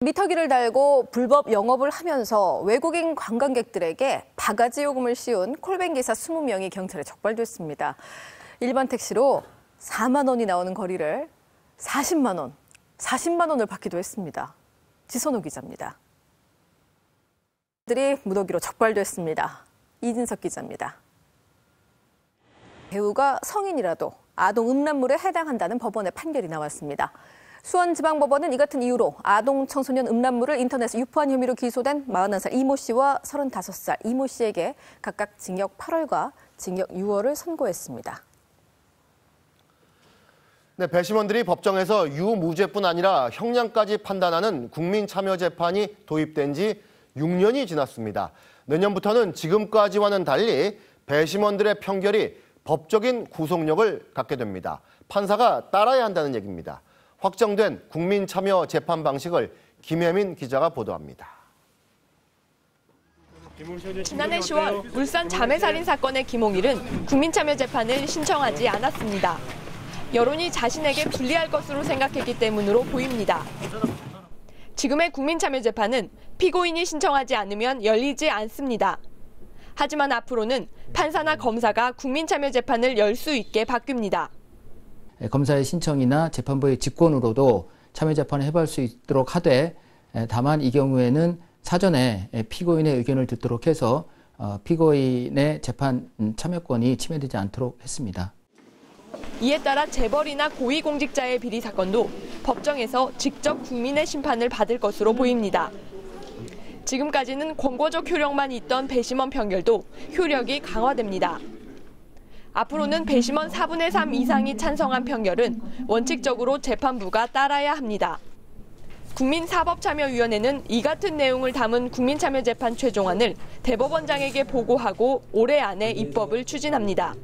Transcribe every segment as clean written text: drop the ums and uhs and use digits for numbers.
미터기를 달고 불법 영업을 하면서 외국인 관광객들에게 바가지 요금을 씌운 콜뱅 기사 20명이 경찰에 적발됐습니다. 일반 택시로 4만 원이 나오는 거리를 40만 원을 받기도 했습니다. 지선호 기자입니다. 들이 무더기로 적발됐습니다. 이진석 기자입니다. 배우가 성인이라도 아동 음란물에 해당한다는 법원의 판결이 나왔습니다. 수원지방법원은 이 같은 이유로 아동 청소년 음란물을 인터넷에 유포한 혐의로 기소된 41살 이모 씨와 35살 이모 씨에게 각각 징역 8월과 징역 6월을 선고했습니다. 네, 배심원들이 법정에서 유무죄뿐 아니라 형량까지 판단하는 국민참여재판이 도입된 지 6년이 지났습니다. 내년부터는 지금까지와는 달리 배심원들의 판결이 법적인 구속력을 갖게 됩니다. 판사가 따라야 한다는 얘기입니다. 확정된 국민참여 재판 방식을 김혜민 기자가 보도합니다. 지난해 10월 울산 자매살인 사건의 김홍일은 국민참여 재판을 신청하지 않았습니다. 여론이 자신에게 불리할 것으로 생각했기 때문으로 보입니다. 지금의 국민참여 재판은 피고인이 신청하지 않으면 열리지 않습니다. 하지만 앞으로는 판사나 검사가 국민참여 재판을 열 수 있게 바뀝니다. 검사의 신청이나 재판부의 직권으로도 참여재판을 해볼 수 있도록 하되, 다만 이 경우에는 사전에 피고인의 의견을 듣도록 해서 피고인의 재판 참여권이 침해되지 않도록 했습니다. 이에 따라 재벌이나 고위공직자의 비리 사건도 법정에서 직접 국민의 심판을 받을 것으로 보입니다. 지금까지는 권고적 효력만 있던 배심원 판결도 효력이 강화됩니다. 앞으로는 배심원 4분의 3 이상이 찬성한 판결은 원칙적으로 재판부가 따라야 합니다. 국민사법참여위원회는 이 같은 내용을 담은 국민참여재판 최종안을 대법원장에게 보고하고 올해 안에 입법을 추진합니다.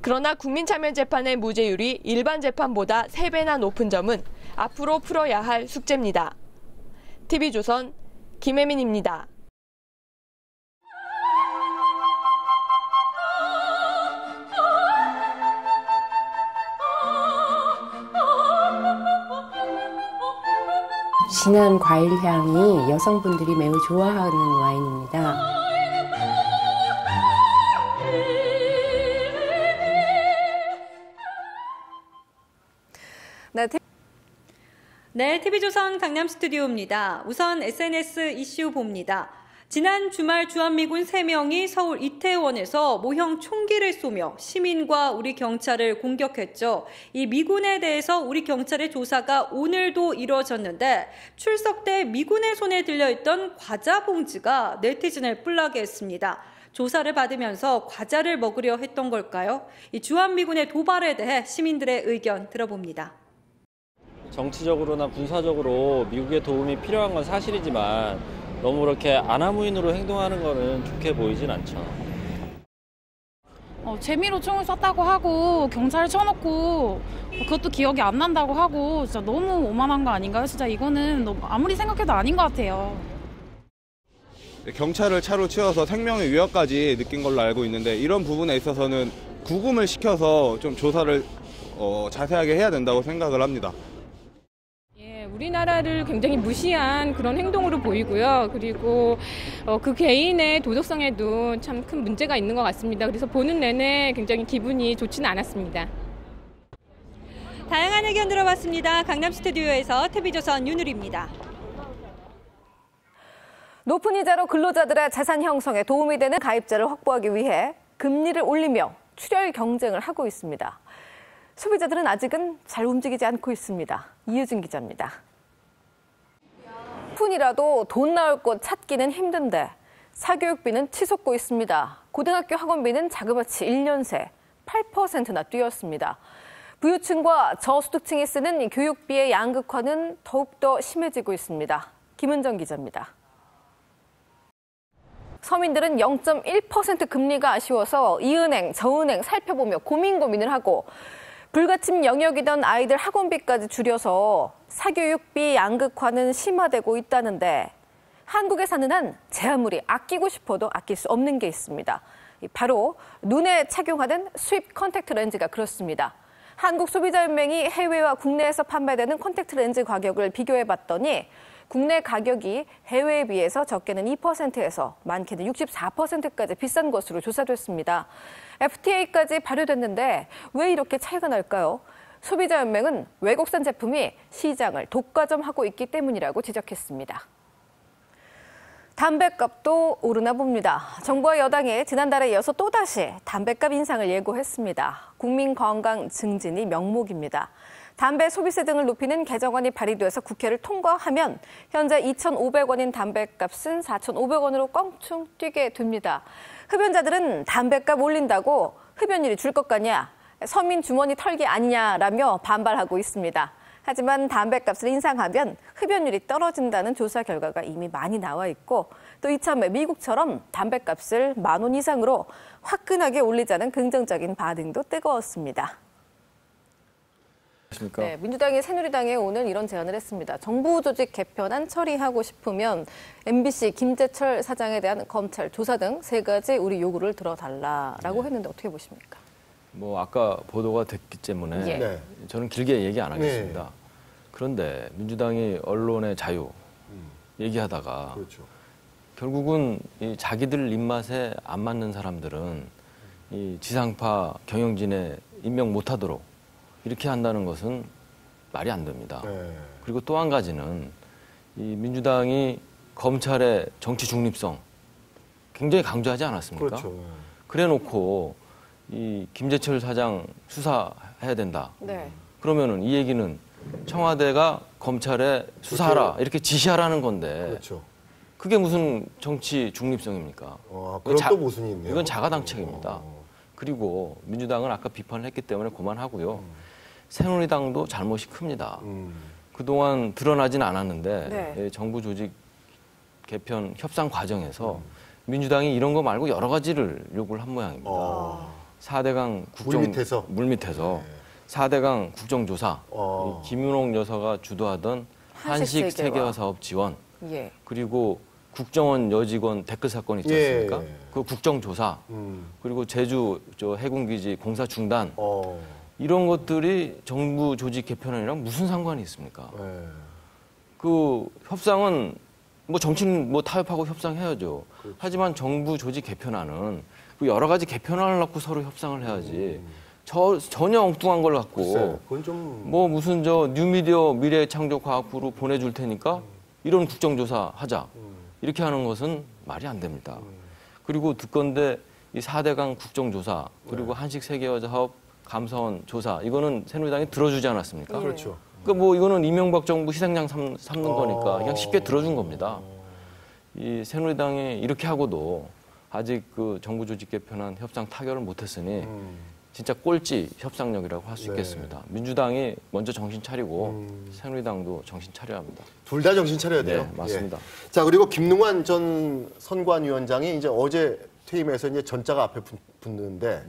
그러나 국민참여재판의 무죄율이 일반 재판보다 3배나 높은 점은 앞으로 풀어야 할 숙제입니다. TV조선 김혜민입니다. 진한 과일 향이 여성분들이 매우 좋아하는 와인입니다. 네, TV조선 강남 스튜디오입니다. 우선 SNS 이슈 봅니다. 지난 주말 주한미군 3명이 서울 이태원에서 모형 총기를 쏘며 시민과 우리 경찰을 공격했죠. 이 미군에 대해서 우리 경찰의 조사가 오늘도 이루어졌는데 출석 때 미군의 손에 들려있던 과자 봉지가 네티즌을 뿔나게 했습니다. 조사를 받으면서 과자를 먹으려 했던 걸까요? 이 주한미군의 도발에 대해 시민들의 의견 들어봅니다. 정치적으로나 군사적으로 미국의 도움이 필요한 건 사실이지만 너무 그렇게 안하무인으로 행동하는 거는 좋게 보이진 않죠. 재미로 총을 쐈다고 하고 경찰을 쳐놓고 그것도 기억이 안 난다고 하고 진짜 너무 오만한 거 아닌가요? 진짜 이거는 너무 아무리 생각해도 아닌 것 같아요. 경찰을 차로 치워서 생명의 위협까지 느낀 걸로 알고 있는데 이런 부분에 있어서는 구금을 시켜서 좀 조사를 자세하게 해야 된다고 생각을 합니다. 우리나라를 굉장히 무시한 그런 행동으로 보이고요. 그리고 그 개인의 도덕성에도 참 큰 문제가 있는 것 같습니다. 그래서 보는 내내 굉장히 기분이 좋지는 않았습니다. 다양한 의견 들어봤습니다. 강남 스튜디오에서 TV조선 윤우리입니다. 높은 이자로 근로자들의 자산 형성에 도움이 되는 가입자를 확보하기 위해 금리를 올리며 출혈 경쟁을 하고 있습니다. 소비자들은 아직은 잘 움직이지 않고 있습니다. 이유진 기자입니다. 푼이라도 돈 나올 곳 찾기는 힘든데 사교육비는 치솟고 있습니다. 고등학교 학원비는 자그마치 1년 새 8%나 뛰었습니다. 부유층과 저소득층이 쓰는 교육비의 양극화는 더욱더 심해지고 있습니다. 김은정 기자입니다. 서민들은 0.1% 금리가 아쉬워서 이 은행, 저 은행 살펴보며 고민을 하고 불가침 영역이던 아이들 학원비까지 줄여서 사교육비 양극화는 심화되고 있다는데 한국에 사는 한 제 아무리 아끼고 싶어도 아낄 수 없는 게 있습니다. 바로 눈에 착용하는 수입 컨택트 렌즈가 그렇습니다. 한국소비자연맹이 해외와 국내에서 판매되는 컨택트 렌즈 가격을 비교해봤더니 국내 가격이 해외에 비해서 적게는 2%에서 많게는 64%까지 비싼 것으로 조사됐습니다. FTA까지 발효됐는데 왜 이렇게 차이가 날까요? 소비자연맹은 외국산 제품이 시장을 독과점하고 있기 때문이라고 지적했습니다. 담뱃값도 오르나 봅니다. 정부와 여당이 지난달에 이어서 또다시 담뱃값 인상을 예고했습니다. 국민 건강 증진이 명목입니다. 담배 소비세 등을 높이는 개정안이 발의돼서 국회를 통과하면 현재 2,500원인 담뱃값은 4,500원으로 껑충 뛰게 됩니다. 흡연자들은 담뱃값 올린다고 흡연율이 줄 것 같냐, 서민 주머니 털기 아니냐라며 반발하고 있습니다. 하지만 담뱃값을 인상하면 흡연율이 떨어진다는 조사 결과가 이미 많이 나와 있고 또 이참에 미국처럼 담뱃값을 10,000원 이상으로 화끈하게 올리자는 긍정적인 반응도 뜨거웠습니다. 네, 민주당이 새누리당에 오늘 이런 제안을 했습니다. 정부 조직 개편안 처리하고 싶으면 MBC 김재철 사장에 대한 검찰 조사 등 3가지 우리 요구를 들어달라라고 했는데 어떻게 보십니까? 뭐 아까 보도가 됐기 때문에 예. 저는 길게 얘기 안 하겠습니다. 그런데 민주당이 언론의 자유 얘기하다가 그렇죠. 결국은 이 자기들 입맛에 안 맞는 사람들은 이 지상파 경영진에 임명 못하도록 이렇게 한다는 것은 말이 안 됩니다. 그리고 또 한 가지는 이 민주당이 검찰의 정치 중립성 굉장히 강조하지 않았습니까? 그렇죠. 그래놓고 이 김재철 사장 수사해야 된다. 네. 그러면은 이 얘기는 청와대가 검찰에 수사하라 그렇죠. 이렇게 지시하라는 건데 그렇죠. 그게 무슨 정치 중립성입니까? 그럼 또 모순이 있네요. 이건 자가당착입니다. 그리고 민주당은 아까 비판을 했기 때문에 그만하고요. 새누리당도 잘못이 큽니다. 그동안 드러나진 않았는데 네. 정부 조직 개편 협상 과정에서 민주당이 이런 거 말고 여러 가지를 요구를 한 모양입니다. 4대강 물밑에서 4대강 국정조사, 이 김윤옥 여사가 주도하던 한식 세계화 사업 지원, 예. 그리고 국정원 여직원 댓글 사건 있지 않습니까? 그 국정조사, 그리고 제주 해군기지 공사 중단, 이런 것들이 정부 조직 개편안이랑 무슨 상관이 있습니까? 그 협상은 뭐 정치는 뭐 타협하고 협상해야죠. 그렇죠. 하지만 정부 조직 개편안은 그 여러 가지 개편안을 갖고 서로 협상을 해야지. 전혀 엉뚱한 걸 갖고 뭐 무슨 뉴미디어 미래창조과학부로 보내줄 테니까 이런 국정조사 하자. 이렇게 하는 것은 말이 안 됩니다. 그리고 듣건데 이 4대강 국정조사 그리고 한식 세계화 사업 감사원 조사 이거는 새누리당이 들어주지 않았습니까? 그렇죠. 그러니까 뭐 이거는 이명박 정부 희생양 삼는 거니까 그냥 쉽게 들어준 겁니다. 이 새누리당이 이렇게 하고도 아직 그 정부 조직 개편안 협상 타결을 못했으니 진짜 꼴찌 협상력이라고 할 수 있겠습니다. 민주당이 먼저 정신 차리고 새누리당도 정신 차려야 합니다. 둘 다 정신 차려야 돼요. 네, 맞습니다. 예. 자, 그리고 김능환 전 선관위원장이 이제 어제 퇴임해서 이제 전자가 앞에 붙는데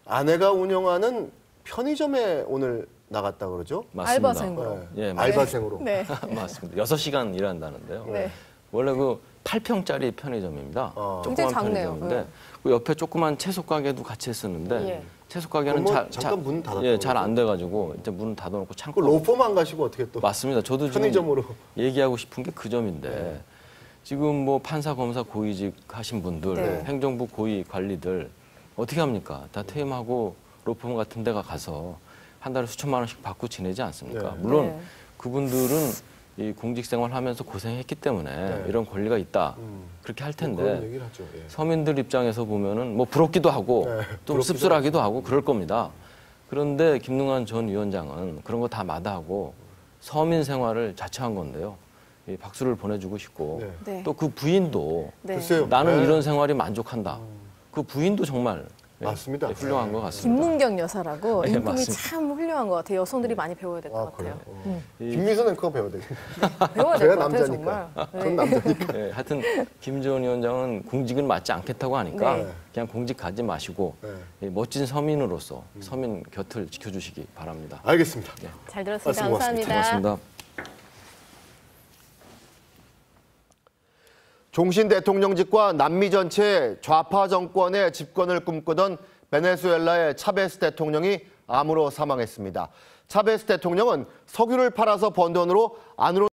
아내가 운영하는 편의점에 오늘 나갔다 그러죠? 맞습니다. 알바생으로. 예, 알바생으로. 네. 맞습니다. 6시간 일한다는데요. 네. 원래 그 8평짜리 편의점입니다. 굉장히 조그만 작네요. 편의점인데 그 옆에 조그만 채소 가게도 같이 했었는데 채소 가게는 잠깐 문 닫았다고 잘 안 돼가지고 이제 문을 닫아놓고 창고. 로펌 안 가시고 어떻게 또? 맞습니다. 저도 편의점으로 얘기하고 싶은 게 그 점인데 지금 뭐 판사, 검사 고위직 하신 분들, 행정부 고위 관리들 어떻게 합니까? 다 퇴임하고 로펌 같은 데가 가서 한 달에 수천만 원씩 받고 지내지 않습니까? 물론 그분들은 이 공직 생활하면서 고생했기 때문에 이런 권리가 있다. 그렇게 할 텐데 서민들 입장에서 보면은 뭐 부럽기도 하고 또 씁쓸하기도 하고 그럴 겁니다. 그런데 김능환 전 위원장은 그런 거 다 마다하고 서민 생활을 자처한 건데요. 이 박수를 보내주고 싶고 또 그 부인도 나는 이런 생활이 만족한다. 그 부인도 정말 맞습니다. 훌륭한 것 같습니다. 김문경 여사라고 인품이 맞습니다. 참 훌륭한 것 같아요. 여성들이 많이 배워야 될 것 같아요. 김미선은 그거 배워야 되겠네. 배워야 될 것 같아요, 남자니까. 정말. 그건 남자니까. 하여튼 김 전 위원장은 공직은 맞지 않겠다고 하니까 그냥 공직 가지 마시고 멋진 서민으로서 서민 곁을 지켜주시기 바랍니다. 알겠습니다. 잘 들었습니다. 감사합니다. 고맙습니다. 종신 대통령직과 남미 전체 좌파 정권의 집권을 꿈꾸던 베네수엘라의 차베스 대통령이 암으로 사망했습니다. 차베스 대통령은 석유를 팔아서 번 돈으로 안으로